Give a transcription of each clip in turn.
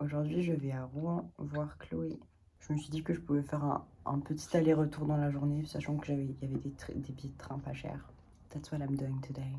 Aujourd'hui, je vais à Rouen voir Chloé. Je me suis dit que je pouvais faire un petit aller-retour dans la journée, sachant que il y avait des billets de train pas chers. That's what I'm doing today.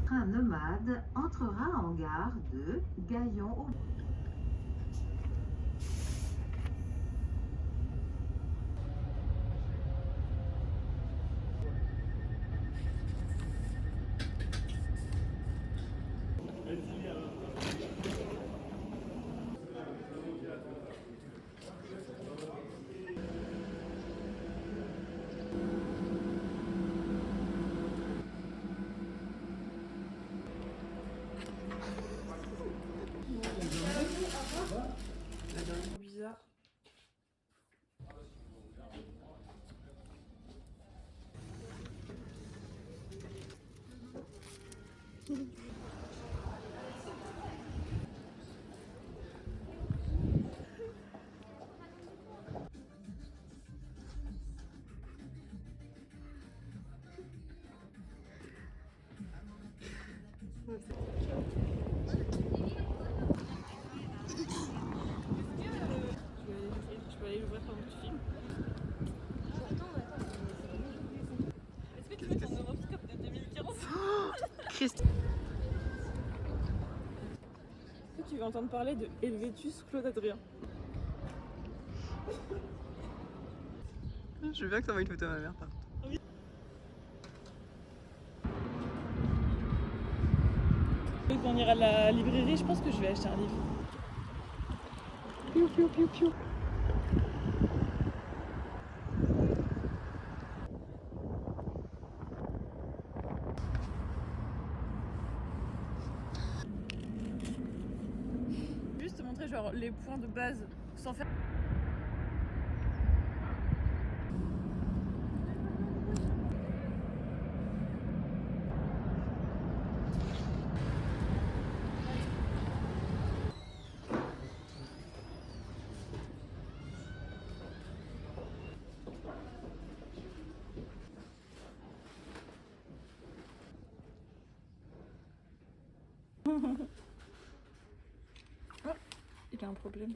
Train nomade entrera en gare de Gaillon. Bizarre. Je peux aller l'ouvrir pendant que tu filmes. Est-ce que tu veux ton horoscope de 2015? Christ. Est-ce que tu veux entendre parler de Helvétus Claude Adrien? Je veux bien que t'envoies une photo à ma mère, par contre. Quand on ira à la librairie, je pense que je vais acheter un livre. Piou, piou, piou, piou. Juste te montrer genre les points de base sans faire. Oh, il a un problème.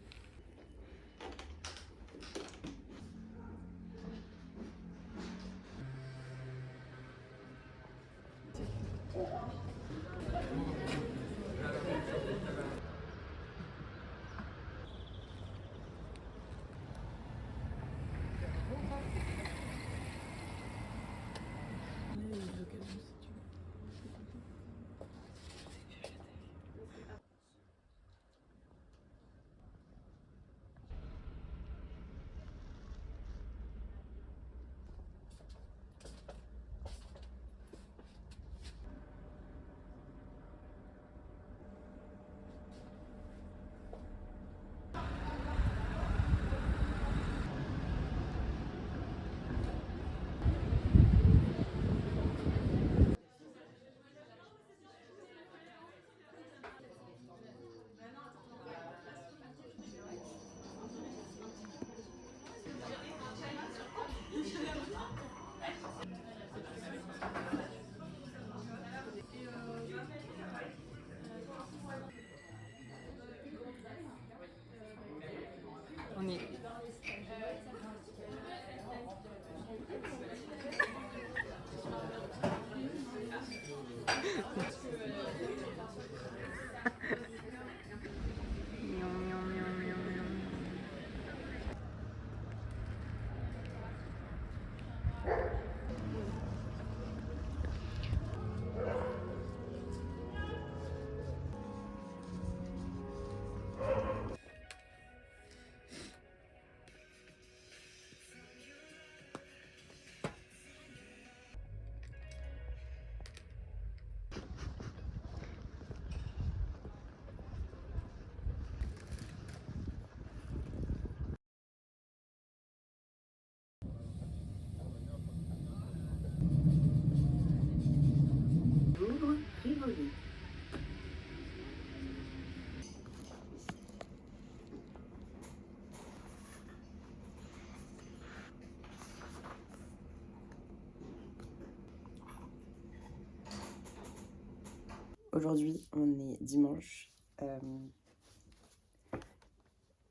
Aujourd'hui, on est dimanche. Je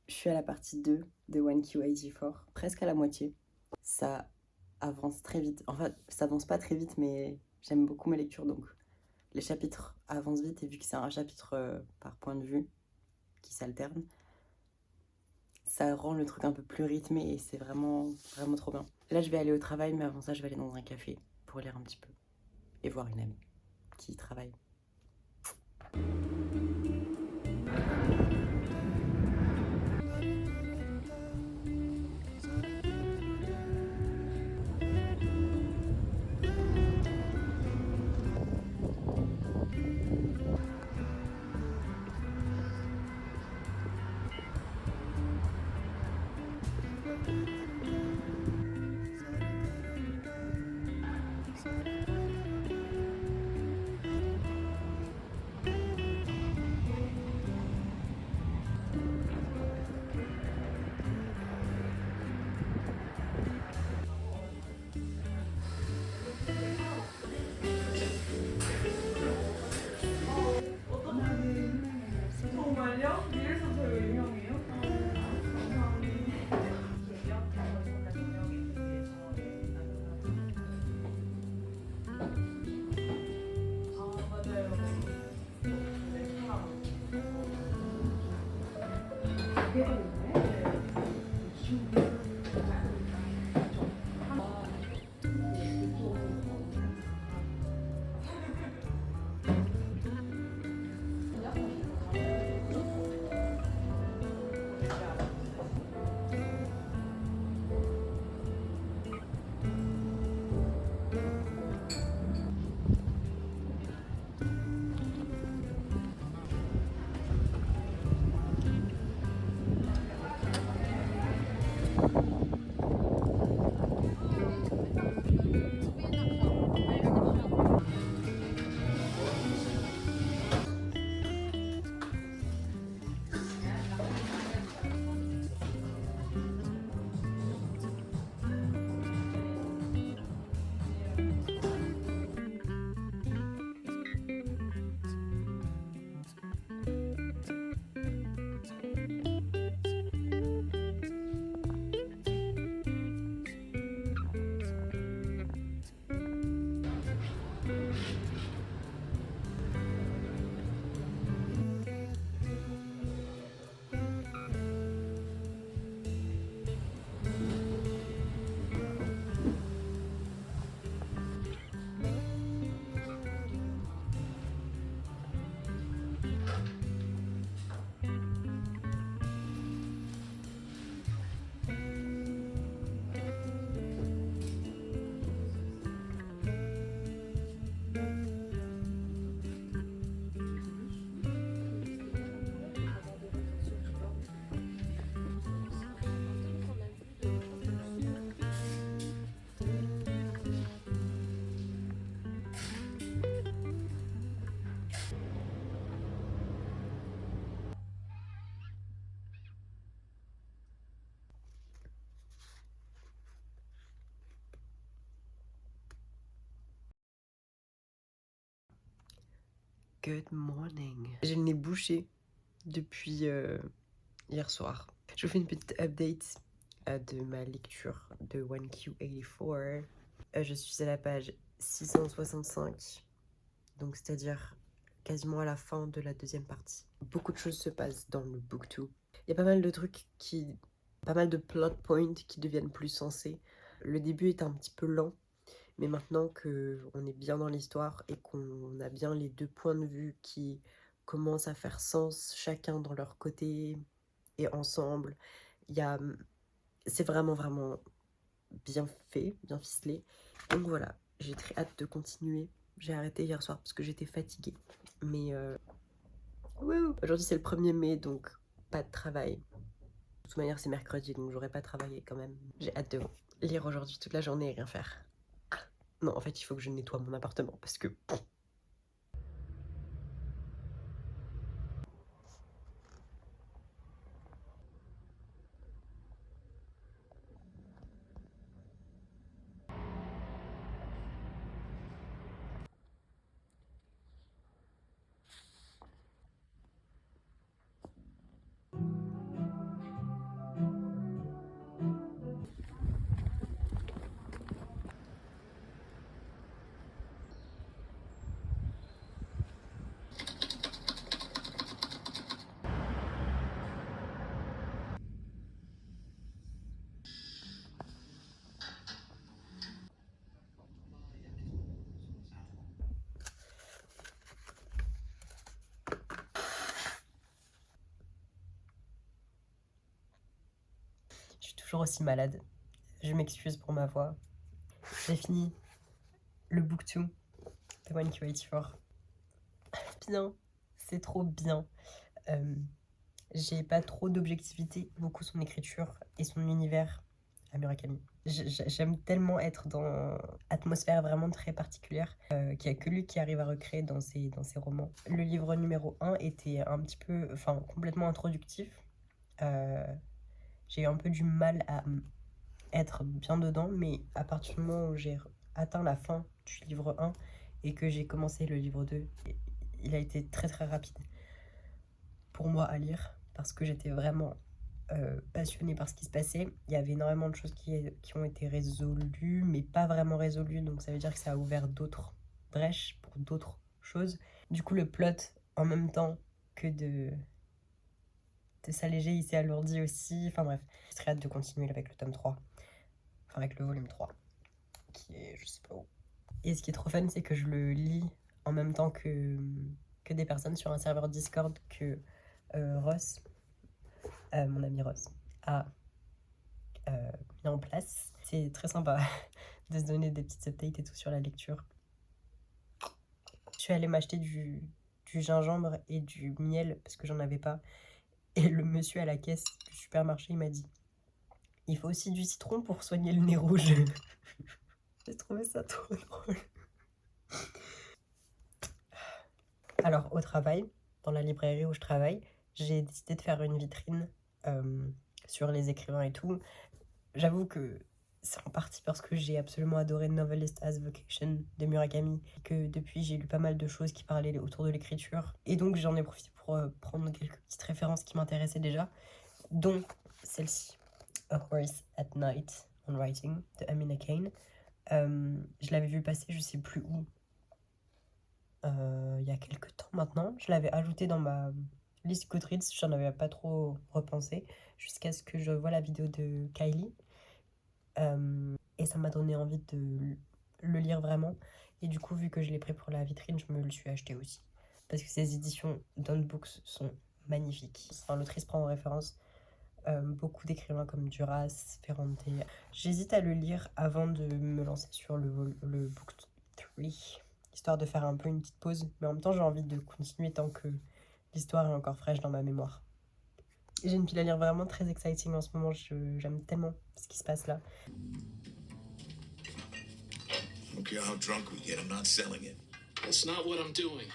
suis à la partie 2 de 1Q84, presque à la moitié. Ça avance très vite. Enfin, ça avance pas très vite, mais j'aime beaucoup mes lectures, donc les chapitres avancent vite. Et vu que c'est un chapitre par point de vue qui s'alterne, ça rend le truc un peu plus rythmé et c'est vraiment, vraiment trop bien. Là, je vais aller au travail, mais avant ça, je vais aller dans un café pour lire un petit peu et voir une amie qui y travaille. Good morning. J'ai le nez bouché depuis hier soir. Je vous fais une petite update de ma lecture de 1Q84. Je suis à la page 665, donc c'est-à-dire quasiment à la fin de la deuxième partie. Beaucoup de choses se passent dans le book 2. Il y a pas mal de trucs pas mal de plot points qui deviennent plus sensés. Le début est un petit peu lent, mais maintenant qu'on est bien dans l'histoire et qu'on a bien les deux points de vue qui commencent à faire sens, chacun dans leur côté et ensemble, c'est vraiment, vraiment bien fait, bien ficelé. Donc voilà, j'ai très hâte de continuer. J'ai arrêté hier soir parce que j'étais fatiguée. Mais aujourd'hui c'est le 1er mai, donc pas de travail. De toute manière c'est mercredi, donc j'aurais pas travaillé quand même. J'ai hâte de lire aujourd'hui toute la journée et rien faire. Non, en fait, il faut que je nettoie mon appartement parce que... toujours aussi malade. Je m'excuse pour ma voix. J'ai fini le book 2 de 1Q84. Bien, c'est trop bien. J'ai pas trop d'objectivité, beaucoup son écriture et son univers à Murakami. J'aime tellement être dans une atmosphère vraiment très particulière qu'il n'y a que lui qui arrive à recréer dans ses romans. Le livre numéro 1 était un petit peu, enfin complètement introductif. J'ai eu un peu du mal à être bien dedans, mais à partir du moment où j'ai atteint la fin du livre 1 et que j'ai commencé le livre 2, il a été très très rapide pour moi à lire parce que j'étais vraiment passionnée par ce qui se passait. Il y avait énormément de choses qui ont été résolues, mais pas vraiment résolues, donc ça veut dire que ça a ouvert d'autres brèches pour d'autres choses. Du coup, le plot, en même temps que de s'alléger, il s'est alourdi aussi. Enfin bref, j'ai très hâte de continuer avec le tome 3. Enfin, avec le volume 3, qui est je sais pas où. Et ce qui est trop fun, c'est que je le lis en même temps que des personnes sur un serveur Discord que Ross, mon ami Ross, a mis en place. C'est très sympa de se donner des petites updates et tout sur la lecture. Je suis allée m'acheter du gingembre et du miel parce que j'en avais pas. Et le monsieur à la caisse du supermarché, il m'a dit « Il faut aussi du citron pour soigner le nez rouge. » J'ai trouvé ça trop drôle. Alors, au travail, dans la librairie où je travaille, j'ai décidé de faire une vitrine sur les écrivains et tout. J'avoue que c'est en partie parce que j'ai absolument adoré Novelist as Vocation de Murakami, et que depuis j'ai lu pas mal de choses qui parlaient autour de l'écriture. Et donc j'en ai profité pour prendre quelques petites références qui m'intéressaient déjà, dont celle-ci, A Horse at Night on Writing de Amina Kane. Je l'avais vu passer je sais plus où, il y a quelques temps maintenant. Je l'avais ajouté dans ma liste Goodreads, j'en avais pas trop repensé, jusqu'à ce que je vois la vidéo de Kylie. Et ça m'a donné envie de le lire vraiment. Et du coup, vu que je l'ai pris pour la vitrine, je me le suis acheté aussi. Parce que ces éditions Don't Books sont magnifiques. Enfin, l'autrice prend en référence beaucoup d'écrivains comme Duras, Ferrante. J'hésite à le lire avant de me lancer sur le book 3, histoire de faire un peu une petite pause. Mais en même temps, j'ai envie de continuer tant que l'histoire est encore fraîche dans ma mémoire. J'ai une pile à lire vraiment très exciting en ce moment. J'aime tellement ce qui se passe là. I don't care how drunk we get, I'm not selling it. That's not what I'm doing.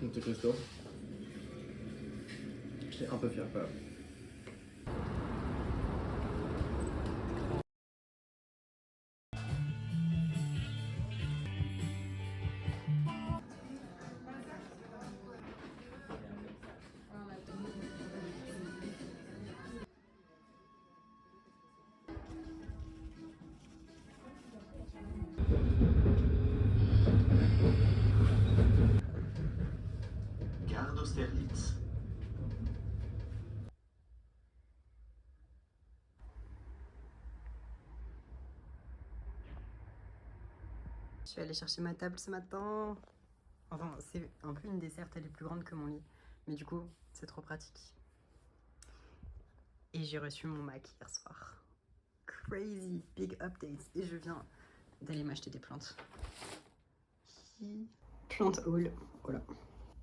Monte Cristo. J'étais un peu fier quand même. d'Austerlitz. Je suis allée chercher ma table ce matin. Enfin, c'est un peu une desserte, elle est plus grande que mon lit. Mais du coup, c'est trop pratique. Et j'ai reçu mon Mac hier soir. Crazy, big updates. Et je viens d'aller m'acheter des plantes. Plante haul, voilà.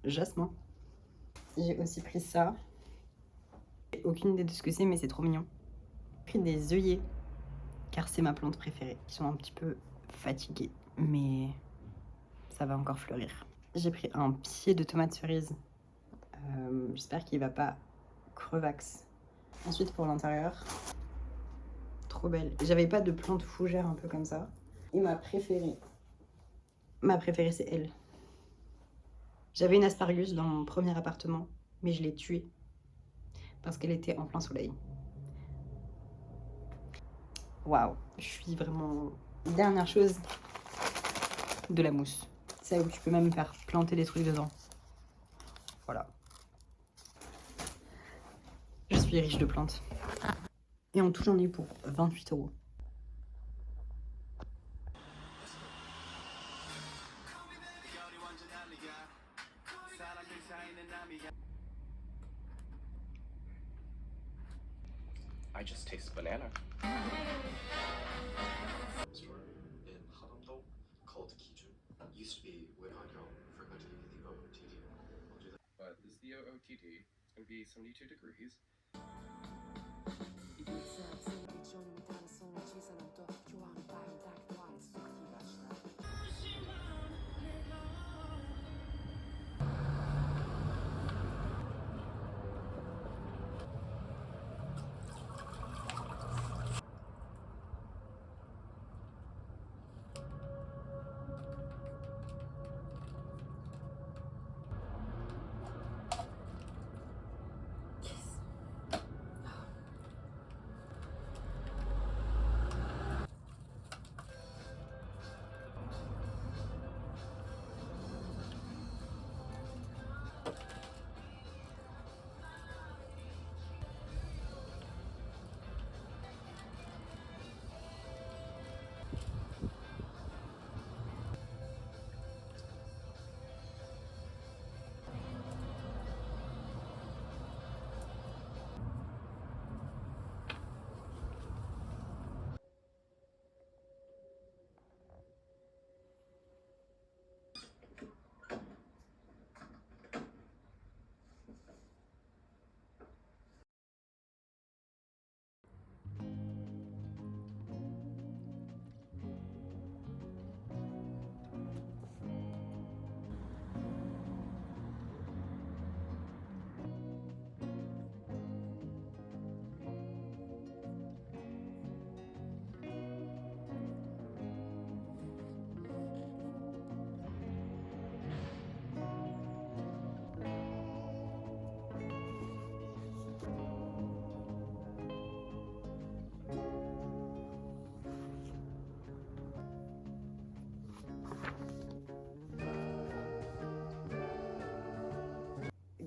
Jasmin. J'ai aussi pris ça. J'ai aucune idée de ce que c'est, mais c'est trop mignon. J'ai pris des œillets, car c'est ma plante préférée. Ils sont un petit peu fatigués, mais ça va encore fleurir. J'ai pris un pied de tomate cerise. J'espère qu'il va pas crevax. Ensuite pour l'intérieur, trop belle. J'avais pas de plante fougère un peu comme ça. Et ma préférée c'est elle. J'avais une asparagus dans mon premier appartement, mais je l'ai tuée parce qu'elle était en plein soleil. Waouh, je suis vraiment... Dernière chose, de la mousse. Ça où tu peux même faire planter des trucs dedans. Voilà. Je suis riche de plantes. Et en tout, j'en ai eu pour 28 €. I just taste banana. Store in Hanamdo called Kijun. Used to be when I go frequently the OOTD. I'll do that. But this is the OOTD. It's going to be 72 degrees.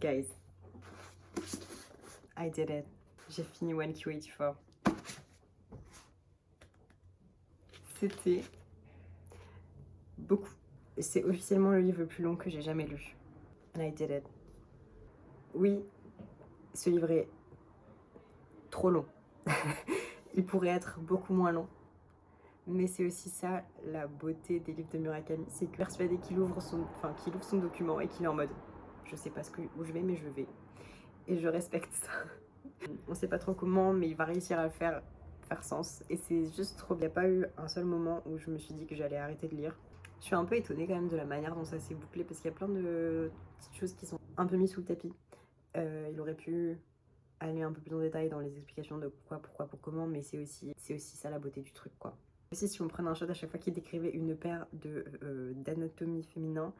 Guys, I did it. J'ai fini 1Q84. C'était beaucoup. C'est officiellement le livre le plus long que j'ai jamais lu. And I did it. Oui, ce livre est trop long. Il pourrait être beaucoup moins long. Mais c'est aussi ça la beauté des livres de Murakami, c'est que persuadé qu'il ouvre son document et qu'il est en mode je sais pas où je vais, mais je vais. Et je respecte ça. On sait pas trop comment, mais il va réussir à le faire sens. Et c'est juste trop bien. Il n'y a pas eu un seul moment où je me suis dit que j'allais arrêter de lire. Je suis un peu étonnée quand même de la manière dont ça s'est bouclé, parce qu'il y a plein de petites choses qui sont un peu mises sous le tapis. Il aurait pu aller un peu plus en détail dans les explications de pourquoi, comment, mais c'est aussi ça la beauté du truc, quoi. Aussi, si on prenait un shot à chaque fois qu'il décrivait une paire d'anatomie féminin,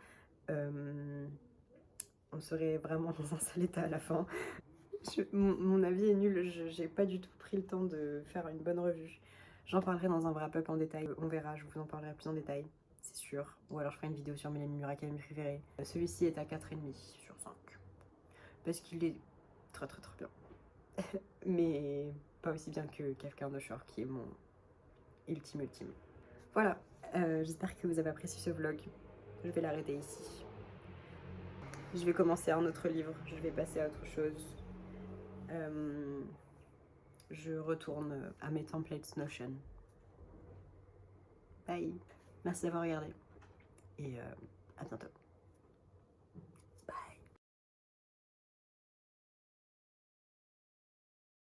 on serait vraiment dans un sale état à la fin. Mon avis est nul, j'ai pas du tout pris le temps de faire une bonne revue. J'en parlerai dans un wrap-up en détail, on verra, je vous en parlerai plus en détail, c'est sûr. Ou alors je ferai une vidéo sur mes Murakami préférés. Celui-ci est à 4,5 sur 5. parce qu'il est très très très bien. Mais pas aussi bien que Kafka Undershore qui est mon ultime. Voilà, j'espère que vous avez apprécié ce vlog. Je vais l'arrêter ici. Je vais commencer un autre livre, je vais passer à autre chose. Je retourne à mes templates Notion. Bye. Merci d'avoir regardé et à bientôt.